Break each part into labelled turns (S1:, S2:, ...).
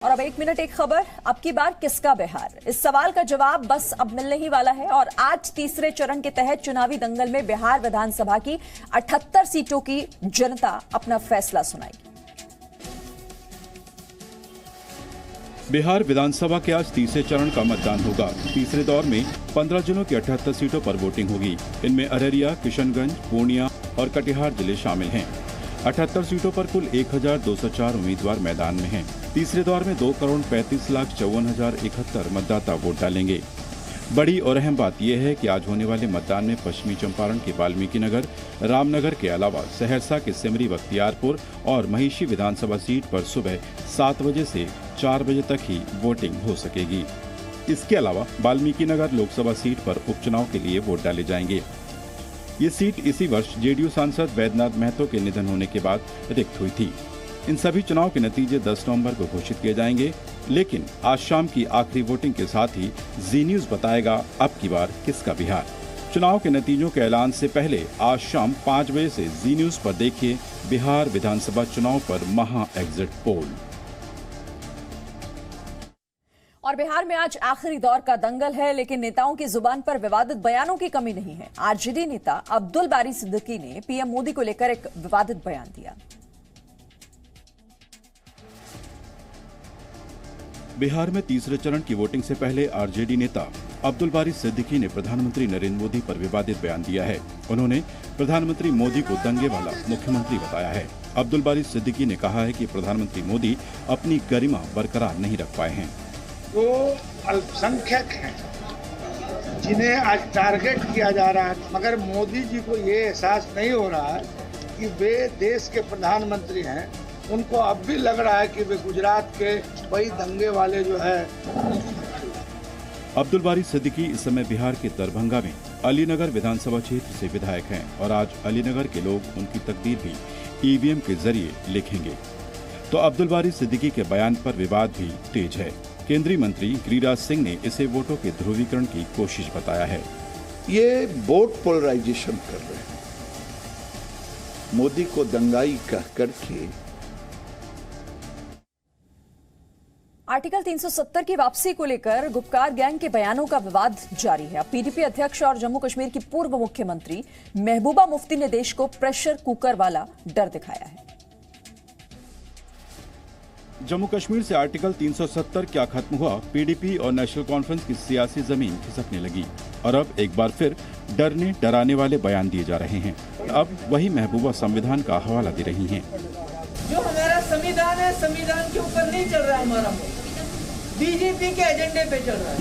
S1: और अब 1 मिनट एक खबर। अब की बार किसका बिहार? इस सवाल का जवाब बस अब मिलने ही वाला है और आज तीसरे चरण के तहत चुनावी दंगल में बिहार विधानसभा की 78 सीटों की जनता अपना फैसला सुनाएगी।
S2: बिहार विधानसभा के आज तीसरे चरण का मतदान होगा। तीसरे दौर में 15 जिलों की 78 सीटों पर वोटिंग होगी। इनमें अररिया, किशनगंज, पूर्णिया और कटिहार जिले शामिल हैं। 78 सीटों पर कुल 1204 उम्मीदवार मैदान में हैं। तीसरे दौर में 2,35,54,071 मतदाता वोट डालेंगे। बड़ी और अहम बात यह है कि आज होने वाले मतदान में पश्चिमी चंपारण के वाल्मीकि नगर, रामनगर के अलावा सहरसा के सिमरी बख्तियारपुर और महिषी विधानसभा सीट पर सुबह 7 बजे से 4 बजे तक ही वोटिंग हो सकेगी। इसके अलावा वाल्मीकि नगर लोकसभा सीट पर उपचुनाव के लिए वोट डाले जाएंगे। ये सीट इसी वर्ष जेडीयू सांसद वैद्यनाथ महतो के निधन होने के बाद रिक्त हुई थी। इन सभी चुनाव के नतीजे 10 नवंबर को घोषित किए जाएंगे, लेकिन आज शाम की आखिरी वोटिंग के साथ ही जी न्यूज बताएगा अब की बार किसका बिहार। चुनाव के नतीजों के ऐलान से पहले आज शाम 5 बजे से जी न्यूज पर देखिए बिहार विधानसभा चुनाव पर महा एग्जिट पोल।
S1: और बिहार में आज आखिरी दौर का दंगल है, लेकिन नेताओं की जुबान पर विवादित बयानों की कमी नहीं है। आरजेडी नेता अब्दुल बारी सिद्दीकी ने पीएम मोदी को लेकर एक विवादित बयान दिया।
S2: बिहार में तीसरे चरण की वोटिंग से पहले आरजेडी नेता अब्दुल बारी सिद्दीकी ने प्रधानमंत्री नरेंद्र मोदी पर विवादित बयान दिया है। उन्होंने प्रधानमंत्री मोदी को दंगे वाला मुख्यमंत्री बताया है। अब्दुल बारी सिद्दीकी ने कहा है कि प्रधानमंत्री मोदी अपनी गरिमा बरकरार नहीं रख पाए हैं।
S3: वो अल्पसंख्यक हैं जिन्हें आज टारगेट किया जा रहा है, मगर मोदी जी को ये एहसास नहीं हो रहा है कि वे देश के प्रधानमंत्री हैं। उनको अब भी लग रहा है कि वे गुजरात के वही दंगे वाले जो है।
S2: अब्दुल बारी सिद्दीकी इस समय बिहार के दरभंगा में अलीनगर विधानसभा क्षेत्र से विधायक हैं और आज अलीनगर के लोग उनकी तकदीर भी ईवीएम के जरिए लिखेंगे। तो अब्दुल बारी सिद्दीकी के बयान पर विवाद भी तेज है। केंद्रीय मंत्री गिरिराज सिंह ने इसे वोटों के ध्रुवीकरण की कोशिश बताया है।
S4: ये वोट पोलराइजेशन कर रहे हैं, मोदी को दंगाई कह करके।
S1: आर्टिकल 370 की वापसी को लेकर गुपकार गैंग के बयानों का विवाद जारी है। अब पीडीपी अध्यक्ष और जम्मू कश्मीर की पूर्व मुख्यमंत्री महबूबा मुफ्ती ने देश को प्रेशर कुकर वाला डर दिखाया है।
S2: जम्मू कश्मीर से आर्टिकल 370 क्या खत्म हुआ? पीडीपी और नेशनल कॉन्फ्रेंस की सियासी जमीन खिसकने लगी और अब एक बार फिर डरने डराने वाले बयान दिए जा रहे हैं। अब वही महबूबा संविधान का हवाला दे रही हैं।
S5: जो हमारा संविधान है, संविधान के ऊपर नहीं चल रहा हमारा मुल्क, बीजेपी के एजेंडे पे चल रहा है।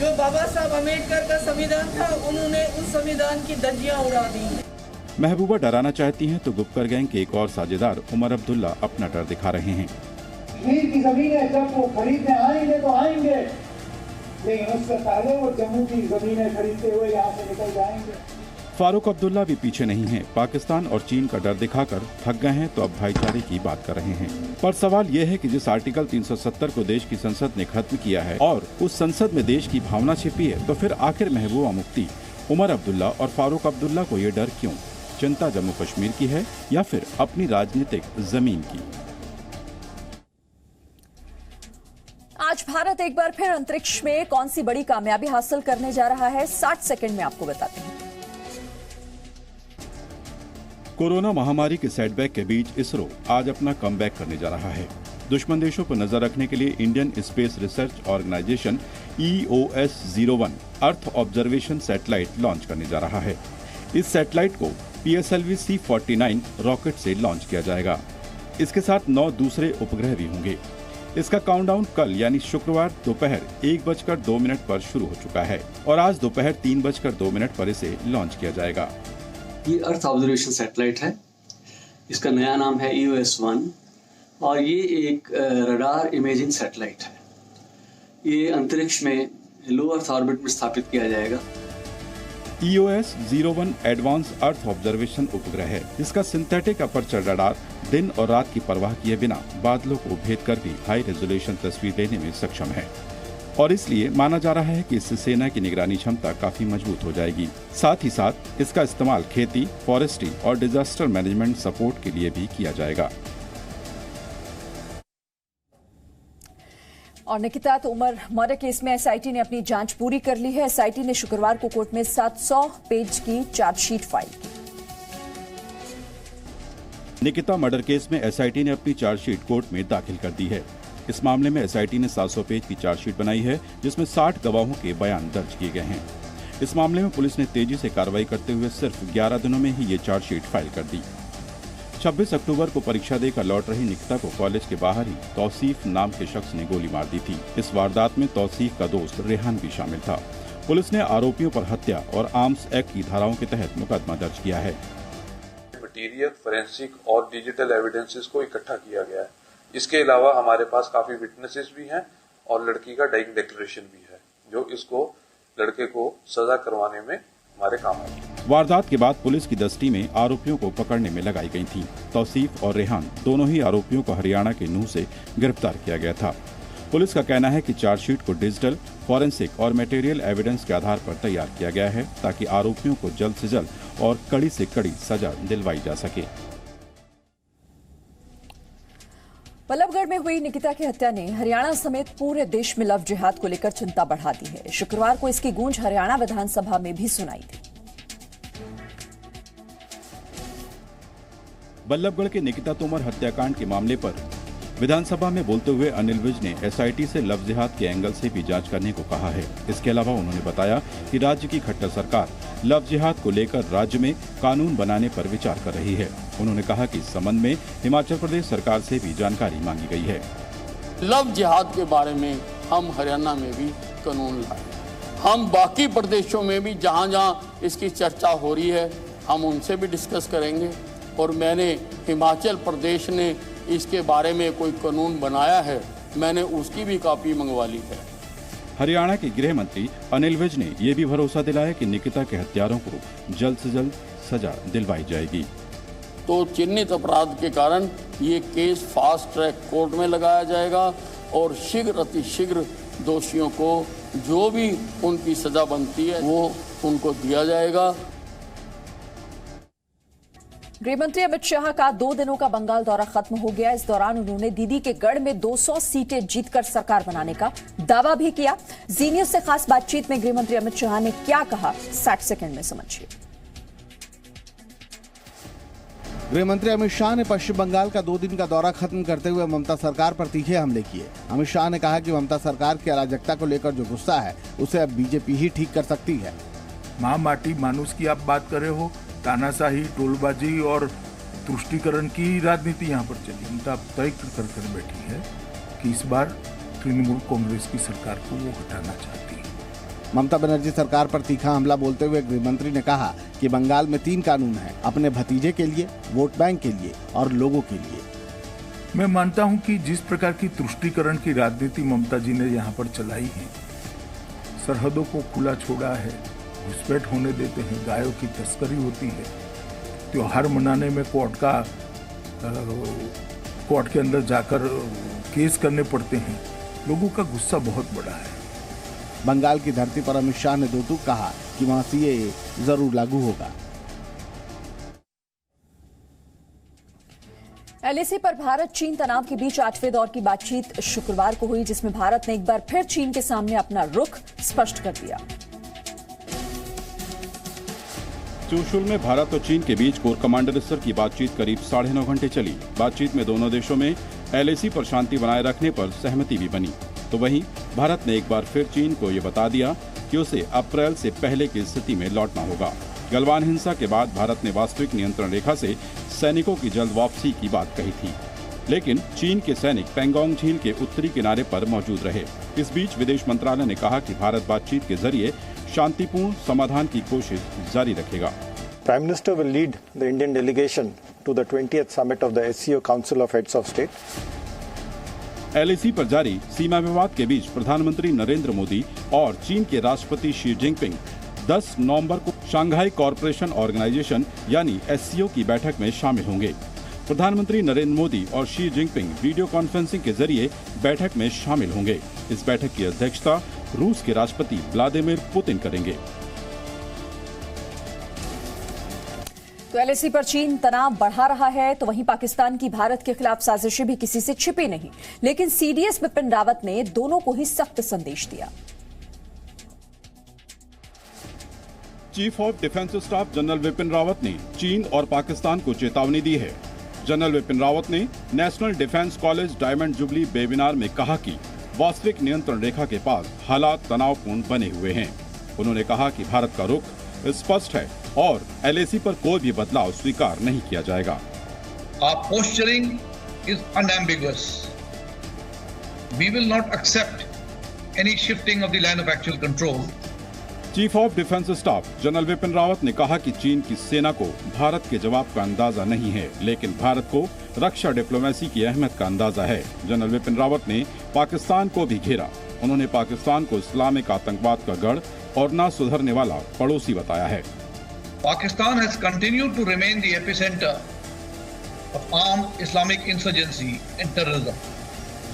S5: जो बाबा साहब अम्बेडकर का संविधान था, उन्होंने उस संविधान की धज्जियां उड़ा दी।
S2: महबूबा डराना चाहती हैं तो गुपकर गैंग के एक और साझेदार उमर अब्दुल्ला अपना डर दिखा रहे हैं।
S3: कश्मीर की जमीनें जब वो खरीदने आएंगे तो आएंगे, लेकिन उससे पहले वो जम्मू की जमीनें खरीदते हुए यहाँ से निकल जाएंगे।
S2: फारूक अब्दुल्ला भी पीछे नहीं हैं। पाकिस्तान और चीन का डर दिखाकर थक गए हैं तो अब भाईचारे की बात कर रहे हैं। पर सवाल यह है कि जिस आर्टिकल 370 को देश की संसद ने खत्म किया है और उस संसद में देश की भावना छिपी है, तो फिर आखिर महबूबा मुफ्ती, उमर अब्दुल्ला और फारूक अब्दुल्ला को ये डर क्यों? चिंता जम्मू कश्मीर की है या फिर अपनी राजनीतिक जमीन की?
S1: आज भारत एक बार फिर अंतरिक्ष में कौन सी बड़ी कामयाबी हासिल करने जा रहा है, 60 सेकंड में आपको बताते हैं।
S2: कोरोना महामारी के सेटबैक के बीच इसरो आज अपना कमबैक करने जा रहा है। दुश्मन देशों पर नजर रखने के लिए Indian Space Research Organisation EOS-01 earth observation satellite launch करने जा रहा है। इस सैटेलाइट को PSLV C-49 रॉकेट से लॉन्च किया जाएगा। इसके साथ 9 दूसरे उपग्रह भी होंगे। इसका काउंटडाउन कल यानी शुक्रवार दोपहर 1:02 पर शुरू हो चुका है और आज दोपहर 3:02 पर इसे लॉन्च किया जाएगा।
S6: ये अर्थ ऑब्जर्वेशन सैटेलाइट है। इसका नया नाम है EOS-1 और ये एक रडार इमेजिंग सैटेलाइट है। ये अंतरिक्ष में लो अर्थ ऑर्बिट में स्थापित किया जाएगा।
S2: EOS-01 एडवांस अर्थ ऑब्जर्वेशन उपग्रह है, जिसका सिंथेटिक अपर्चर रडार दिन और रात की परवाह किए बिना बादलों को भेद कर भी हाई रेजोल्यूशन तस्वीर लेने में सक्षम है और इसलिए माना जा रहा है कि इससे सेना की निगरानी क्षमता काफी मजबूत हो जाएगी। साथ ही साथ इसका इस्तेमाल खेती, फॉरेस्ट्री और डिजास्टर मैनेजमेंट सपोर्ट के लिए भी किया जाएगा।
S1: और निकिता तोमर मर्डर केस में एसआईटी ने अपनी जांच पूरी कर ली है। एसआईटी ने शुक्रवार को कोर्ट में 700 पेज की चार्जशीट फाइल की।
S2: निकिता मर्डर केस में एसआईटी ने अपनी चार्जशीट कोर्ट में दाखिल कर दी है। इस मामले में एसआईटी ने 700 पेज की चार्जशीट बनाई है, जिसमें 60 गवाहों के बयान दर्ज किए गए हैं। इस मामले में पुलिस ने तेजी से कार्रवाई करते हुए सिर्फ 11 दिनों में ही ये चार्जशीट फाइल कर दी। 26 अक्टूबर को परीक्षा देकर लौट रही निकिता को कॉलेज के बाहर ही तौसीफ नाम के शख्स ने गोली मार दी थी। इस वारदात में तौसीफ का दोस्त रेहान भी शामिल था। पुलिस ने आरोपियों पर हत्या और आर्म्स एक्ट की धाराओं के तहत मुकदमा दर्ज किया है।
S7: मटीरियल, फोरेंसिक और डिजिटल एविडेंसेस को इकट्ठा किया गया है। इसके अलावा हमारे पास काफी विटनेसेस भी हैं और लड़की का डाइंग डिक्लेरेशन भी है, जो इसको लड़के को सजा करवाने में हमारे काम आएगी।
S2: वारदात के बाद पुलिस की दस्ती में आरोपियों को पकड़ने में लगाई गई थी। तौसीफ और रेहान दोनों ही आरोपियों को हरियाणा के नूंह से गिरफ्तार किया गया था। पुलिस का कहना है कि चार्जशीट को डिजिटल, फॉरेंसिक और मटेरियल एविडेंस के आधार पर तैयार किया गया है, ताकि आरोपियों को जल्द से जल्द और कड़ी से कड़ी सजा दिलवाई जा सके।
S1: बल्लभगढ़ में हुई निकिता की हत्या ने हरियाणा समेत पूरे देश में लव जिहाद को लेकर चिंता बढ़ा दी है। शुक्रवार को इसकी गूंज हरियाणा विधानसभा में भी सुनाई दी।
S2: बल्लभगढ़ के निकिता तोमर हत्याकांड के मामले पर विधानसभा में बोलते हुए अनिल विज ने एसआईटी से लव जिहाद के एंगल से भी जांच करने को कहा है। इसके अलावा उन्होंने बताया कि राज्य की खट्टर सरकार लव जिहाद को लेकर राज्य में कानून बनाने पर विचार कर रही है। उन्होंने कहा कि इस संबंध में हिमाचल प्रदेश सरकार से भी जानकारी मांगी गई है।
S8: लव जिहाद के बारे में हम हरियाणा में भी कानून लाए। हम बाकी प्रदेशों में भी जहां जहां इसकी चर्चा हो रही है, हम उनसे भी डिस्कस करेंगे। और मैंने हिमाचल प्रदेश ने इसके बारे में कोई कानून बनाया है, मैंने उसकी भी कॉपी मंगवा ली है।
S2: हरियाणा के गृह मंत्री अनिल विज ने यह भी भरोसा दिलाया कि निकिता के हत्यारों को जल्द से जल्द सजा दिलवाई जाएगी।
S8: तो चिन्हित अपराध के कारण ये केस फास्ट ट्रैक कोर्ट में लगाया जाएगा और शीघ्र अतिशीघ्र दोषियों को जो भी उनकी सजा बनती है वो उनको दिया जाएगा।
S1: गृहमंत्री अमित शाह का 2 दिनों का बंगाल दौरा खत्म हो गया। इस दौरान उन्होंने दीदी के गढ़ में 200 सीटें जीतकर सरकार बनाने का दावा भी किया। जी न्यूज से खास बातचीत में गृहमंत्री अमित शाह ने क्या कहा, 60 सेकंड में समझिए।
S9: गृहमंत्री अमित शाह ने पश्चिम बंगाल का 2 दिन का दौरा खत्म करते हुए ममता सरकार पर तीखे हमले किए। अमित शाह ने कहा कि ममता सरकार की अराजकता को लेकर जो गुस्सा है उसे अब बीजेपी ही ठीक कर सकती है।
S10: माँ माटी मानुस की आप बात कर रहे हो, तानाशाही, टोलबाजी और तुष्टीकरण की राजनीति यहाँ पर चली। ममता तय कर बैठी है कि इस बार तृणमूल कांग्रेस की सरकार को वो हटाना चाहती है।
S9: ममता बनर्जी सरकार पर तीखा हमला बोलते हुए गृहमंत्री ने कहा कि बंगाल में 3 कानून हैं, अपने भतीजे के लिए, वोट बैंक के लिए और लोगों के लिए।
S10: मैं मानता हूं कि जिस प्रकार की तुष्टीकरण की राजनीति ममता जी ने यहाँ पर चलाई है, सरहदों को खुला छोड़ा है, घुसपैठ होने देते हैं, गायों की तस्करी होती है, त्योहार मनाने में कोर्ट के अंदर जाकर केस करने पड़ते हैं, लोगों का गुस्सा बहुत बड़ा है।
S9: बंगाल की धरती पर अमित शाह ने 2 टूक कहा कि वहां सीएए जरूर लागू होगा।
S1: एलएसी पर भारत चीन तनाव के बीच 8वें दौर की बातचीत शुक्रवार को हुई, जिसमें भारत ने एक बार फिर चीन के सामने अपना रुख स्पष्ट कर दिया।
S2: चुशुल में भारत और चीन के बीच कोर कमांडर स्तर की बातचीत करीब 9.5 घंटे चली। बातचीत में दोनों देशों में एलएसी पर शांति बनाए रखने पर सहमति भी बनी। तो वहीं भारत ने एक बार फिर चीन को ये बता दिया कि उसे अप्रैल से पहले की स्थिति में लौटना होगा। गलवान हिंसा के बाद भारत ने वास्तविक नियंत्रण रेखा से सैनिकों की जल्द वापसी की बात कही थी, लेकिन चीन के सैनिक पेंगोंग झील के उत्तरी किनारे पर मौजूद रहे। इस बीच विदेश मंत्रालय ने कहा कि भारत बातचीत के जरिए शांतिपूर्ण समाधान की कोशिश जारी रखेगा।
S11: Prime Minister will lead the Indian delegation to the 20th summit of the SCO Council of Heads of State.
S2: LAC पर जारी सीमा विवाद के बीच प्रधानमंत्री नरेंद्र मोदी और चीन के राष्ट्रपति शी जिनपिंग 10 नवंबर को शंघाई कॉरपोरेशन ऑर्गेनाइजेशन यानी एससीओ की बैठक में शामिल होंगे। प्रधानमंत्री नरेंद्र मोदी और शी जिनपिंग वीडियो कॉन्फ्रेंसिंग के जरिए बैठक में शामिल होंगे। इस बैठक की अध्यक्षता रूस के राष्ट्रपति व्लादिमीर पुतिन करेंगे।
S1: तो एलएसी पर चीन तनाव बढ़ा रहा है, तो वहीं पाकिस्तान की भारत के खिलाफ साजिशें भी किसी से छिपी नहीं। लेकिन सीडीएस बिपिन रावत ने दोनों को ही सख्त संदेश दिया।
S2: Chief of defence staff general Vipin Rawat ने चीन और पाकिस्तान को चेतावनी दी है। जनरल विपिन रावत ने national defence college diamond jubilee webinar में कहा कि वास्तविक नियंत्रण रेखा के पास हालात तनावपूर्ण बने हुए हैं। उन्होंने कहा कि भारत का रुख स्पष्ट है और एलएसी पर कोई भी बदलाव स्वीकार नहीं किया जाएगा।
S12: Our posturing is unambiguous. We will not accept any shifting of the line of actual control.
S2: Chief of defence staff general Vipin Rawat ने कहा कि चीन की सेना को भारत के जवाब का अंदाजा नहीं है, लेकिन भारत को रक्षा डिप्लोमेसी की अहमियत का अंदाजा है। जनरल विपिन रावत ने पाकिस्तान को भी घेरा। उन्होंने पाकिस्तान को इस्लामिक आतंकवाद का गढ़ और ना सुधरने वाला पड़ोसी बताया है।
S12: Pakistan has continued to remain the epicenter of armed Islamic insurgency and terrorism.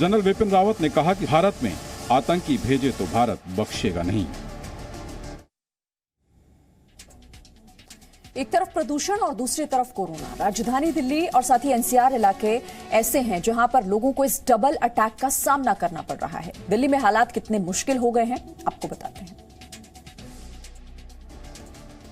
S2: General Vipin Rawat ने कहा कि भारत में आतंकी भेजे तो भारत बख्शेगा नहीं।
S1: एक तरफ प्रदूषण और दूसरी तरफ कोरोना। राजधानी दिल्ली और साथ ही एनसीआर इलाके ऐसे हैं जहां पर लोगों को इस डबल अटैक का सामना करना पड़ रहा है। दिल्ली में हालात कितने मुश्किल हो गए हैं, आपको बताते हैं।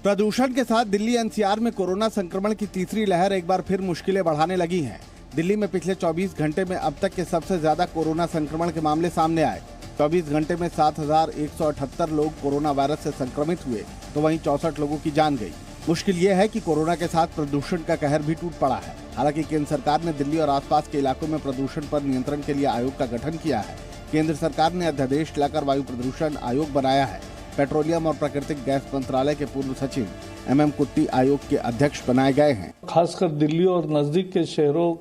S9: प्रदूषण के साथ दिल्ली एनसीआर में कोरोना संक्रमण की तीसरी लहर एक बार फिर मुश्किलें बढ़ाने लगी हैं। दिल्ली में पिछले 24 घंटे में अब तक के सबसे ज्यादा कोरोना संक्रमण के मामले सामने आए। 24 घंटे में 7,178 लोग कोरोना वायरस से संक्रमित हुए, तो वहीं 64 लोगों की जान गई। मुश्किल ये है कि कोरोना के साथ प्रदूषण का कहर भी टूट पड़ा है। हालांकि केंद्र सरकार ने दिल्ली और आसपास के इलाकों में प्रदूषण पर नियंत्रण के लिए आयोग का गठन किया है। केंद्र सरकार ने अध्यादेश लाकर वायु प्रदूषण आयोग बनाया है। पेट्रोलियम और प्राकृतिक गैस मंत्रालय के पूर्व सचिव MM कुट्टी आयोग के अध्यक्ष बनाए गए हैं।
S13: खासकर दिल्ली और नजदीक के शहरों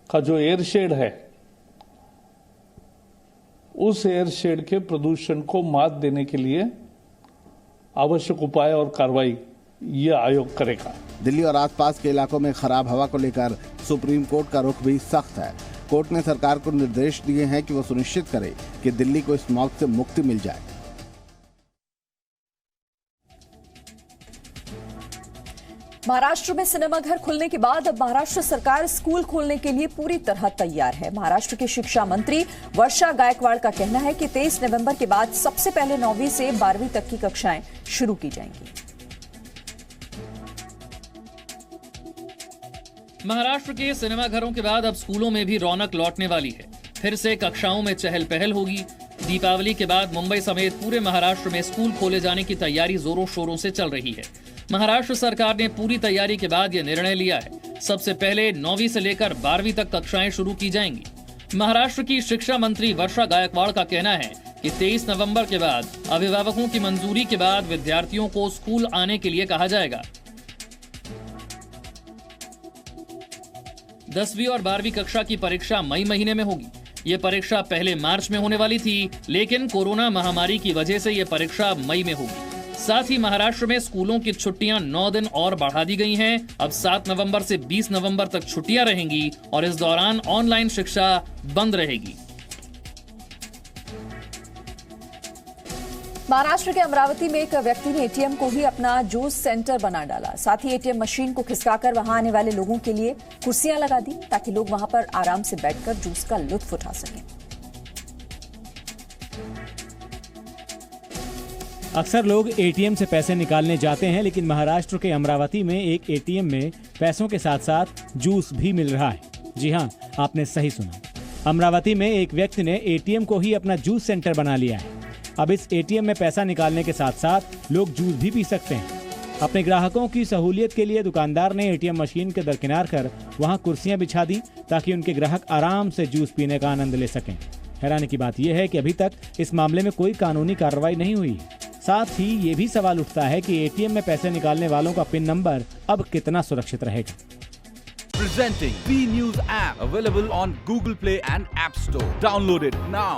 S13: का जो एयरशेड है, उस एयरशेड के प्रदूषण को मात देने के लिए आवश्यक उपाय और कार्रवाई ये आयोग करेगा।
S9: दिल्ली और आसपास के इलाकों में खराब हवा को लेकर सुप्रीम कोर्ट का रुख भी सख्त है। कोर्ट ने सरकार को निर्देश दिए हैं कि वो सुनिश्चित करे कि दिल्ली को स्मॉग से मुक्ति मिल जाए।
S1: महाराष्ट्र में सिनेमाघर खुलने के बाद अब महाराष्ट्र सरकार स्कूल खोलने के लिए पूरी तरह तैयार है। महाराष्ट्र की शिक्षा मंत्री वर्षा गायकवाड़ का कहना है कि 23 नवंबर के बाद सबसे पहले 9वीं से 12वीं तक की कक्षाएं शुरू की जाएंगी।
S14: महाराष्ट्र के सिनेमाघरों के बाद अब स्कूलों में भी रौनक लौटने वाली है। फिर से कक्षाओं में चहल पहल होगी। दीपावली के बाद मुंबई समेत पूरे महाराष्ट्र में स्कूल खोले जाने की तैयारी जोरों शोरों से चल रही है। महाराष्ट्र सरकार ने पूरी तैयारी के बाद यह निर्णय लिया है। सबसे पहले 9वीं से लेकर 12वीं तक कक्षाएं शुरू की जाएंगी। महाराष्ट्र की शिक्षा मंत्री वर्षा गायकवाड़ का कहना है कि 23 नवंबर के बाद अभिभावकों की मंजूरी के बाद विद्यार्थियों को स्कूल आने के लिए कहा जाएगा। 10वीं और 12वीं कक्षा की परीक्षा मई महीने में होगी। ये परीक्षा पहले मार्च में होने वाली थी, लेकिन कोरोना महामारी की वजह से ये परीक्षा मई में होगी। साथ ही महाराष्ट्र में स्कूलों की छुट्टियां 9 दिन और बढ़ा दी गई हैं। अब 7 नवंबर से 20 नवंबर तक छुट्टियां रहेंगी और इस दौरान ऑनलाइन शिक्षा बंद रहेगी।
S1: महाराष्ट्र के अमरावती में एक व्यक्ति ने एटीएम को ही अपना जूस सेंटर बना डाला। साथ ही एटीएम मशीन को खिसकाकर वहां आने वाले लोगों के लिए कुर्सियां लगा दी, ताकि लोग वहां पर आराम से बैठकर जूस का लुत्फ उठा सकें।
S15: अक्सर लोग एटीएम से पैसे निकालने जाते हैं, लेकिन महाराष्ट्र के अमरावती में एक एटीएम में पैसों के साथ साथ जूस भी मिल रहा है। जी हाँ, आपने सही सुना। अमरावती में एक व्यक्ति ने एटीएम को ही अपना जूस सेंटर बना लिया है। अब इस एटीएम में पैसा निकालने के साथ साथ लोग जूस भी पी सकते हैं। अपने ग्राहकों की सहूलियत के लिए दुकानदार ने एटीएम मशीन के दरकिनार कर वहां कुर्सियां बिछा दी, ताकि उनके ग्राहक आराम से जूस पीने का आनंद ले सकें। हैरानी की बात यह है कि अभी तक इस मामले में कोई कानूनी कार्रवाई नहीं हुई। साथ ही ये भी सवाल उठता है कि एटीएम में पैसे निकालने वालों का पिन नंबर अब कितना सुरक्षित रहेगा।
S16: Presenting B News app available on Google Play and App Store. Download it now.